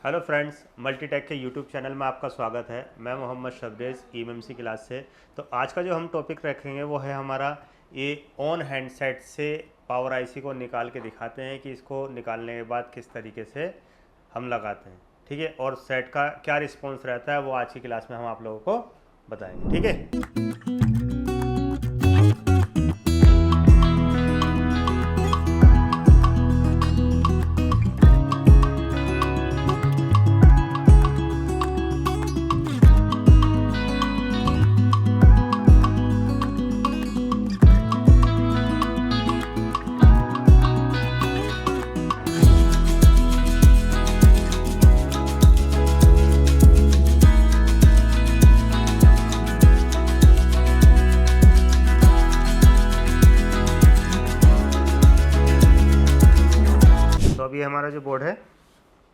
Hello friends, Multitech के YouTube channel में आपका स्वागत है। मैं मोहम्मद शबरेज़ ईएमएमसी क्लास से। तो आज का जो हम टॉपिक रखेंगे वो है हमारा ये ऑन हैंडसेट से पावर आईसी को निकाल के दिखाते हैं कि इसको निकालने के बाद किस तरीके से हम लगाते हैं। ठीक है, और सेट का क्या रिस्पॉन्स रहता है वो आज की क्लास में हम आप लोगों को बताएंगे। ठीक है। अब ये हमारा जो बोर्ड है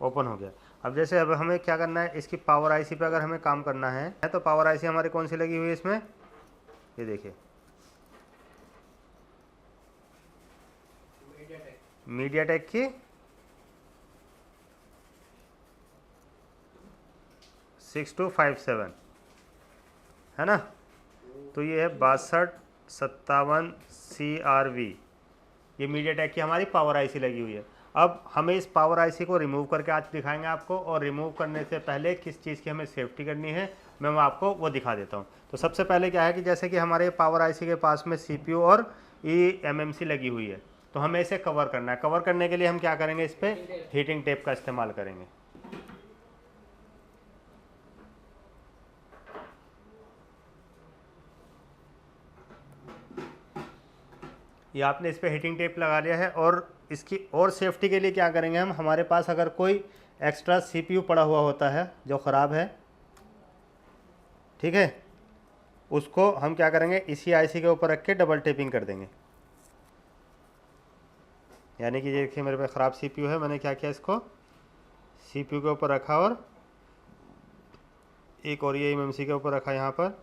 ओपन हो गया। अब जैसे अब हमें क्या करना है, इसकी पावर आईसी पे अगर हमें काम करना है तो पावर आईसी हमारी कौन सी लगी हुई है इसमें, ये देखिए मीडियाटेक की 6257 है ना। तो ये है 6257CRV, ये मीडियाटेक की हमारी पावर आईसी लगी हुई है। अब हमें इस पावर आईसी को रिमूव करके आज दिखाएंगे आपको, और रिमूव करने से पहले किस चीज़ की हमें सेफ्टी करनी है मैं आपको वो दिखा देता हूँ। तो सबसे पहले क्या है कि जैसे कि हमारे पावर आईसी के पास में सीपीयू और eMMC लगी हुई है, तो हमें इसे कवर करना है। कवर करने के लिए हम क्या करेंगे, इस पर हीटिंग टेप का इस्तेमाल करेंगे। ये आपने इस पर हीटिंग टेप लगा लिया है, और इसकी और सेफ्टी के लिए क्या करेंगे हम, हमारे पास अगर कोई एक्स्ट्रा सीपीयू पड़ा हुआ होता है जो ख़राब है, ठीक है, उसको हम क्या करेंगे इसी आईसी के ऊपर रख के डबल टेपिंग कर देंगे। यानी कि देखिए मेरे पास ख़राब सीपीयू है, मैंने क्या किया, इसको सीपीयू के ऊपर रखा और एक और ये eMMC के ऊपर रखा यहाँ पर।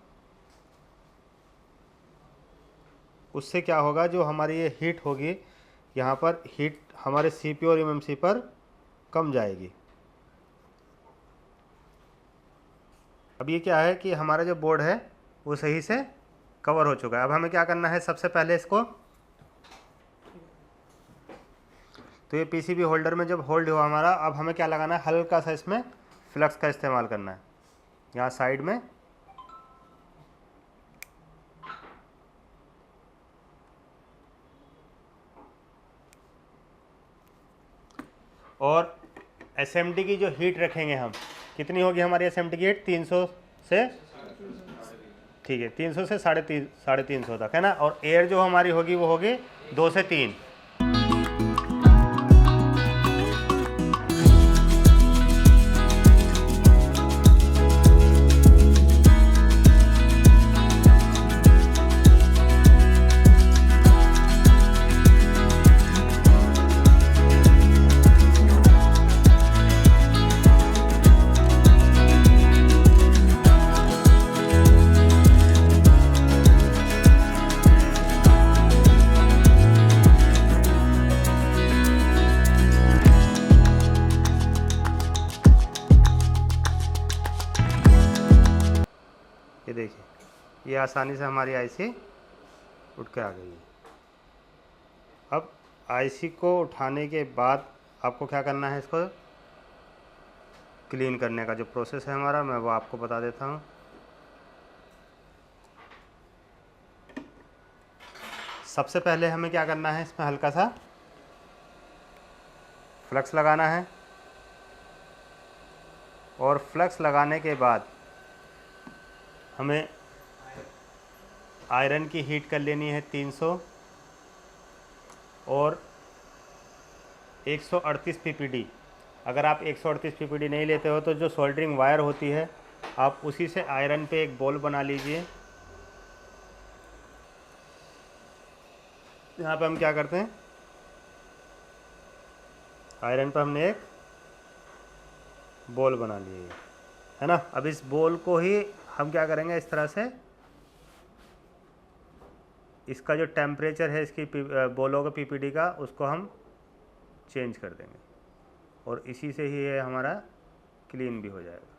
उससे क्या होगा, जो हमारी ये हीट होगी यहाँ पर, हीट हमारे सीपीयू और eMMC पर कम जाएगी। अब ये क्या है कि हमारा जो बोर्ड है वो सही से कवर हो चुका है। अब हमें क्या करना है, सबसे पहले इसको, तो ये पीसीबी होल्डर में जब होल्ड हुआ हमारा, अब हमें क्या लगाना है, हल्का सा इसमें फ्लक्स का इस्तेमाल करना है यहाँ साइड में। और एसएमडी की जो हीट रखेंगे हम, कितनी होगी हमारी एसएमडी की हीट, 300 से, ठीक है, 300 से 350 तक है ना। और एयर जो हमारी होगी वो होगी 2 से 3। ये देखिए, ये आसानी से हमारी आईसी उठ के आ गई है। अब आईसी को उठाने के बाद आपको क्या करना है, इसको क्लीन करने का जो प्रोसेस है हमारा, मैं वो आपको बता देता हूँ। सबसे पहले हमें क्या करना है, इसमें हल्का सा फ्लक्स लगाना है, और फ्लक्स लगाने के बाद हमें आयरन की हीट कर लेनी है 300 और 138 पीपीडी। अगर आप 138 पीपीडी नहीं लेते हो तो जो सोल्डरिंग वायर होती है, आप उसी से आयरन पे एक बॉल बना लीजिए। यहाँ पे हम क्या करते हैं, आयरन पर हमने एक बॉल बना लिए है ना। अब इस बॉल को ही हम क्या करेंगे, इस तरह से इसका जो टेम्परेचर है इसकी बॉलों का पीपीडी का, उसको हम चेंज कर देंगे, और इसी से ही ये हमारा क्लीन भी हो जाएगा।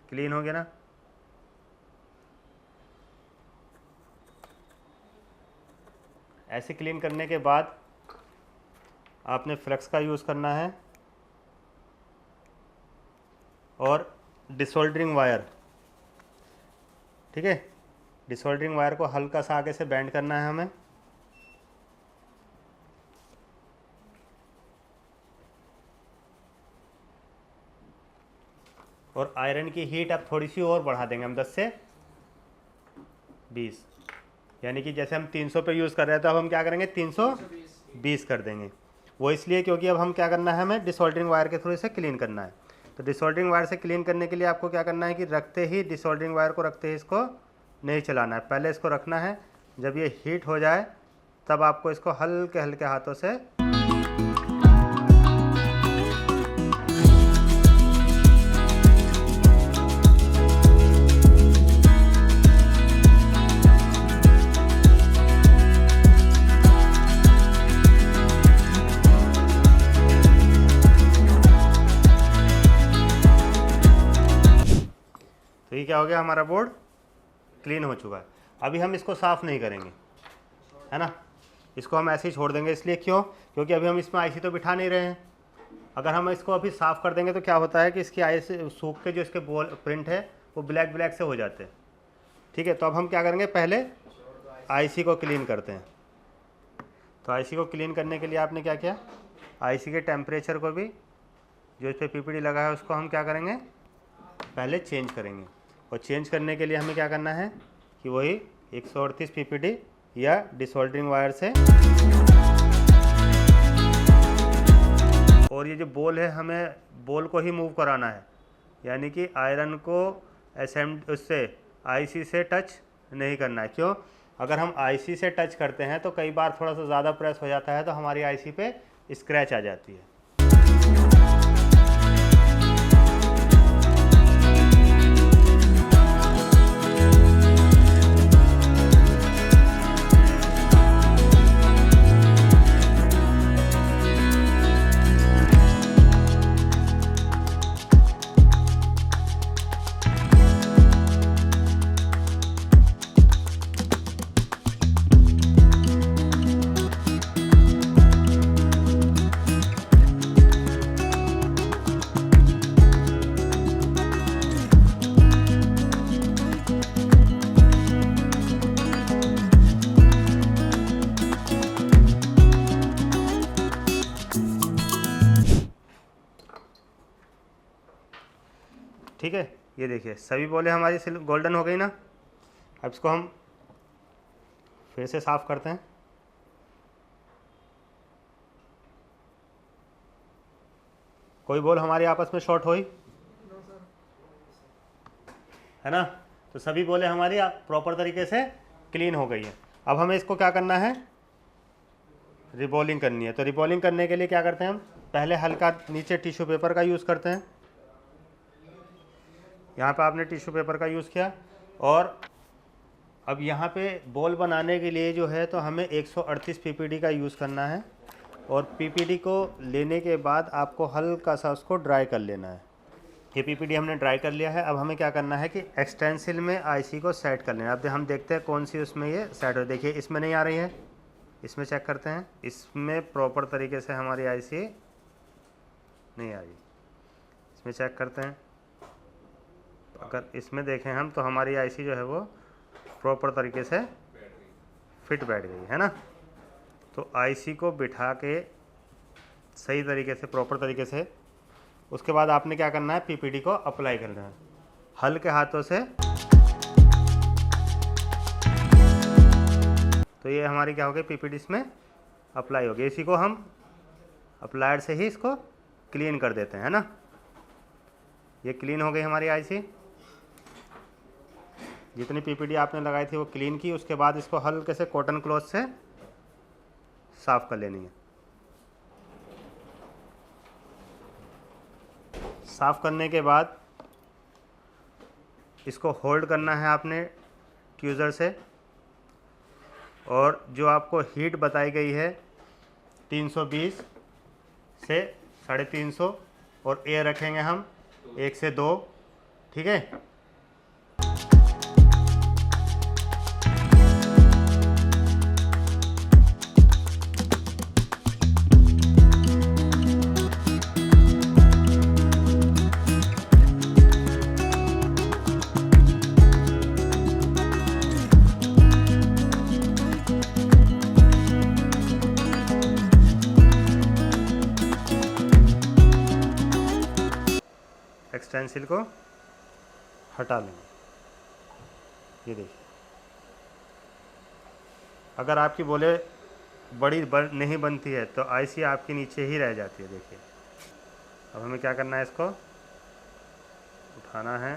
क्लीन हो गया ना। ऐसे क्लीन करने के बाद आपने फ्लक्स का यूज़ करना है और डिसोल्डरिंग वायर, ठीक है। डिसोल्डरिंग वायर को हल्का सा आगे से बेंड करना है हमें। और आयरन की हीट अब थोड़ी सी और बढ़ा देंगे हम 10 से 20, यानी कि जैसे हम 300 पे यूज़ कर रहे थे अब हम क्या करेंगे 320 कर देंगे। वो इसलिए क्योंकि अब हम क्या करना है, हमें डिसोल्डरिंग वायर के थ्रू इसे क्लीन करना है। तो डिसोल्डरिंग वायर से क्लीन करने के लिए आपको क्या करना है कि रखते ही डिसोल्डरिंग वायर को रखते ही इसको नहीं चलाना है, पहले इसको रखना है। जब ये हीट हो जाए तब आपको इसको हल्के हल्के हाथों से तो ये क्या हो गया, हमारा बोर्ड क्लीन हो चुका है। अभी हम इसको साफ़ नहीं करेंगे, है ना, इसको हम ऐसे ही छोड़ देंगे। इसलिए क्योंकि अभी हम इसमें आईसी तो बिठा नहीं रहे हैं। अगर हम इसको अभी साफ़ कर देंगे तो क्या होता है कि इसकी आईसी सूख के जो इसके बॉल प्रिंट है वो ब्लैक ब्लैक से हो जाते हैं, ठीक है। तो अब हम क्या करेंगे, पहले आईसी को क्लीन करते हैं। तो आईसी को क्लीन करने के लिए आपने क्या किया, आईसी के टेम्परेचर को भी जो इस पर पीपीडी लगा है उसको हम क्या करेंगे, पहले चेंज करेंगे। और चेंज करने के लिए हमें क्या करना है कि वही 138 पीपीडी या डिसोल्डरिंग वायर से, और ये जो बॉल है हमें बॉल को ही मूव कराना है, यानी कि आयरन को उससे आईसी से टच नहीं करना है। क्यों, अगर हम आईसी से टच करते हैं तो कई बार थोड़ा सा ज़्यादा प्रेस हो जाता है तो हमारी आईसी पे स्क्रैच आ जाती है। ठीक है, ये देखिए सभी बोले हमारी गोल्डन हो गई ना। अब इसको हम फिर से साफ़ करते हैं। कोई बॉल हमारी आपस में शॉर्ट हुई है ना, तो सभी बोले हमारी प्रॉपर तरीके से क्लीन हो गई है। अब हमें इसको क्या करना है, रिबॉलिंग करनी है। तो रिबॉलिंग करने के लिए क्या करते हैं हम, पहले हल्का नीचे टिश्यू पेपर का यूज़ करते हैं। यहाँ पे आपने टिश्यू पेपर का यूज़ किया और अब यहाँ पे बॉल बनाने के लिए जो है तो हमें 138 पीपीडी का यूज़ करना है। और पीपीडी को लेने के बाद आपको हल्का सा उसको ड्राई कर लेना है। ये पीपीडी हमने ड्राई कर लिया है। अब हमें क्या करना है कि एक्सटेंसिल में आईसी को सेट कर लेना है। अब हम देखते हैं कौन सी उसमें ये सेट हो। देखिए इसमें नहीं आ रही है, इसमें चेक करते हैं। इसमें प्रॉपर तरीके से हमारी आईसी नहीं आ रही, इसमें चेक करते हैं। अगर इसमें देखें हम तो हमारी आईसी जो है वो प्रॉपर तरीके से फिट बैठ गई है ना। तो आईसी को बिठा के सही तरीके से प्रॉपर तरीके से, उसके बाद आपने क्या करना है, पीपीडी को अप्लाई करना है हल्के हाथों से। तो ये हमारी क्या हो गई, पीपीडी इसमें अप्लाई हो गई। इसी को हम अप्लाइड से ही इसको क्लीन कर देते हैं, है ना। ये क्लीन हो गई हमारी आईसी। जितनी पीपीडी आपने लगाई थी वो क्लीन की। उसके बाद इसको हल्के से कॉटन क्लॉथ से साफ़ कर लेनी है। साफ़ करने के बाद इसको होल्ड करना है आपने ट्यूज़र से। और जो आपको हीट बताई गई है 320, से 350 और एयर रखेंगे हम 1 से 2, ठीक है। एक्सटेंसिल को हटा लेंगे। ये देखिए, अगर आपकी बोले नहीं बनती है तो आईसी आपके नीचे ही रह जाती है। देखिए, अब हमें क्या करना है, इसको उठाना है,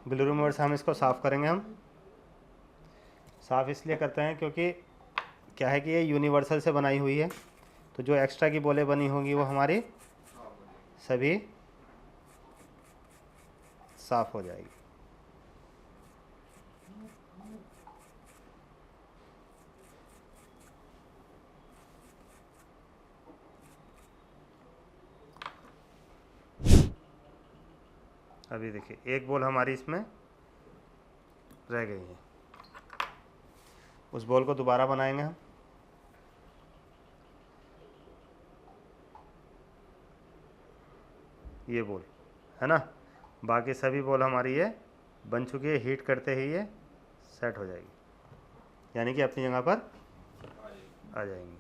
ग्लू रिमूवर से हम इसको साफ़ करेंगे। हम साफ़ इसलिए करते हैं क्योंकि क्या है कि ये यूनिवर्सल से बनाई हुई है, तो जो एक्स्ट्रा की बोले बनी होंगी वो हमारी सभी साफ हो जाएगी। अभी देखिए, एक बॉल हमारी इसमें रह गई है, उस बॉल को दोबारा बनाएंगे हम। ये बॉल है ना, बाकी सभी बॉल हमारी ये बन चुकी है। हीट करते ही ये सेट हो जाएगी, यानी कि अपनी जगह पर आ जाएंगी।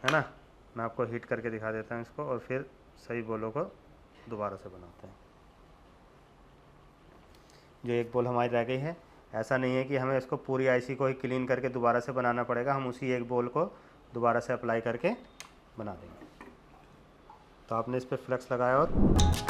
है ना, मैं आपको हीट करके दिखा देता हूँ इसको, और फिर सभी बॉलों को दोबारा से बनाते हैं। जो एक बॉल हमारी रह गई है, ऐसा नहीं है कि हमें इसको पूरी आईसी को ही क्लीन करके दोबारा से बनाना पड़ेगा, हम उसी एक बॉल को दोबारा से अप्लाई करके बना देंगे। तो आपने इस पर फ्लेक्स लगाया और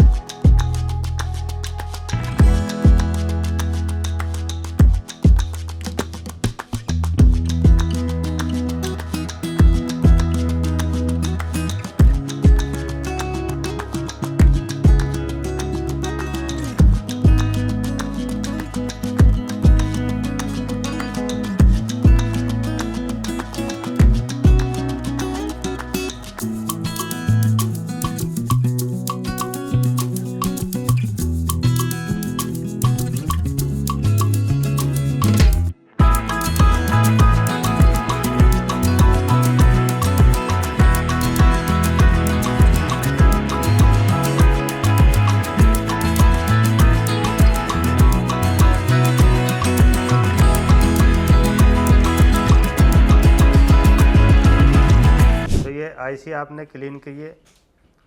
आईसी आपने क्लीन की है।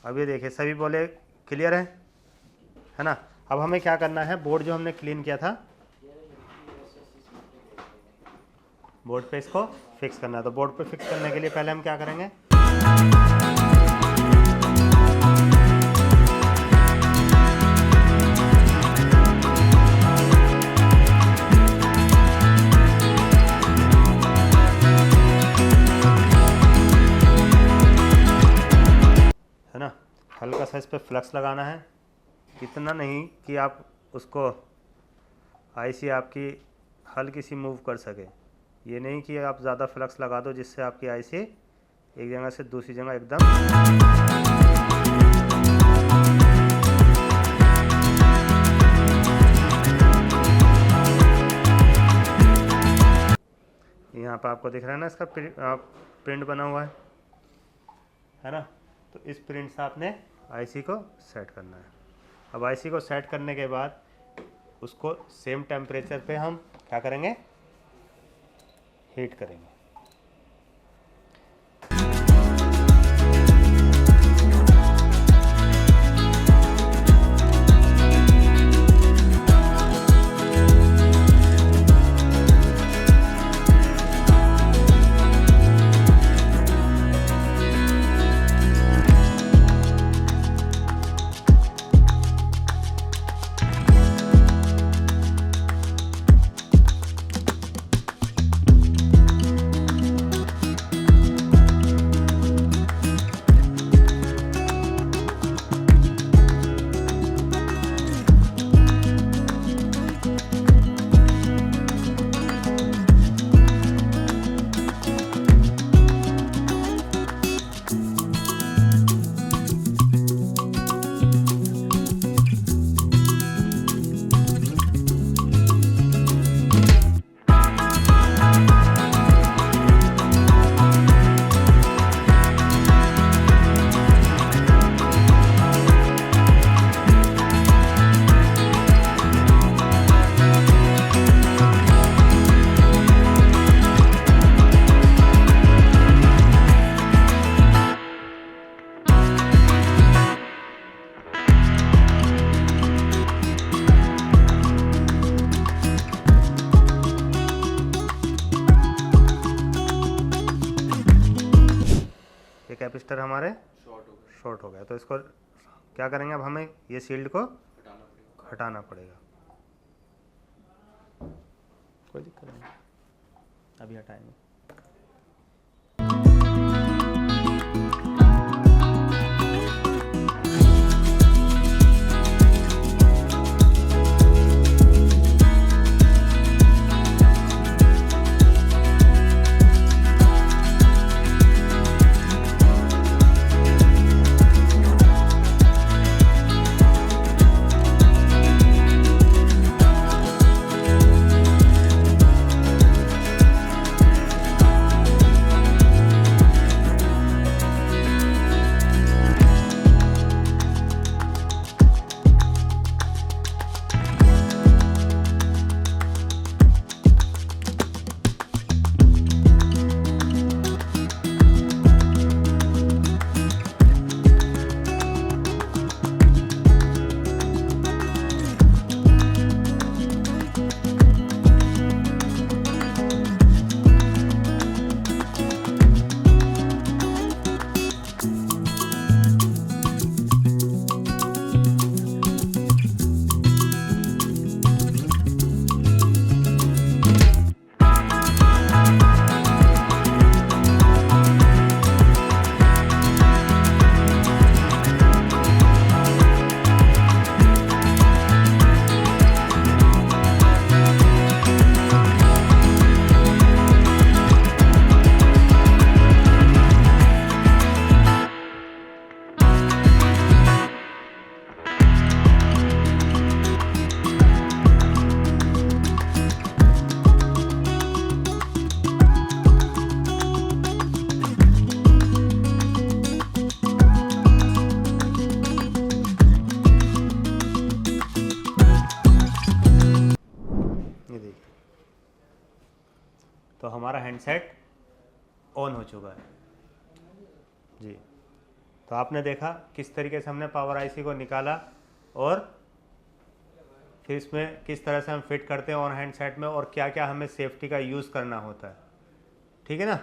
अब ये देखिए, सभी बोले क्लियर है ना। अब हमें क्या करना है, बोर्ड जो हमने क्लीन किया था, बोर्ड पे इसको फिक्स करना है। तो बोर्ड पे फिक्स करने के लिए पहले हम क्या करेंगे, है ना, हल्का सा इस पे फ्लक्स लगाना है। इतना नहीं कि आप उसको आईसी आपकी हल्की सी मूव कर सके, ये नहीं कि आप ज़्यादा फ्लक्स लगा दो जिससे आपकी आईसी एक जगह से दूसरी जगह एकदम यहाँ पर आपको दिख रहा है ना, इसका प्रिंट बना हुआ है ना। तो इस प्रिंट से आपने आईसी को सेट करना है। अब आईसी को सेट करने के बाद उसको सेम टेम्परेचर पे हम क्या करेंगे, हीट करेंगे। कैपेसिटर हमारे शॉर्ट हो गया। तो इसको क्या करेंगे, अब हमें ये शील्ड को हटाना पड़ेगा। कोई दिक्कत नहीं, अभी हटाएंगे। तो हमारा हैंडसेट ऑन हो चुका है जी। तो आपने देखा किस तरीके से हमने पावर आईसी को निकाला और फिर इसमें किस तरह से हम फिट करते हैं ऑन हैंडसेट में, और क्या क्या हमें सेफ्टी का यूज़ करना होता है। ठीक है ना।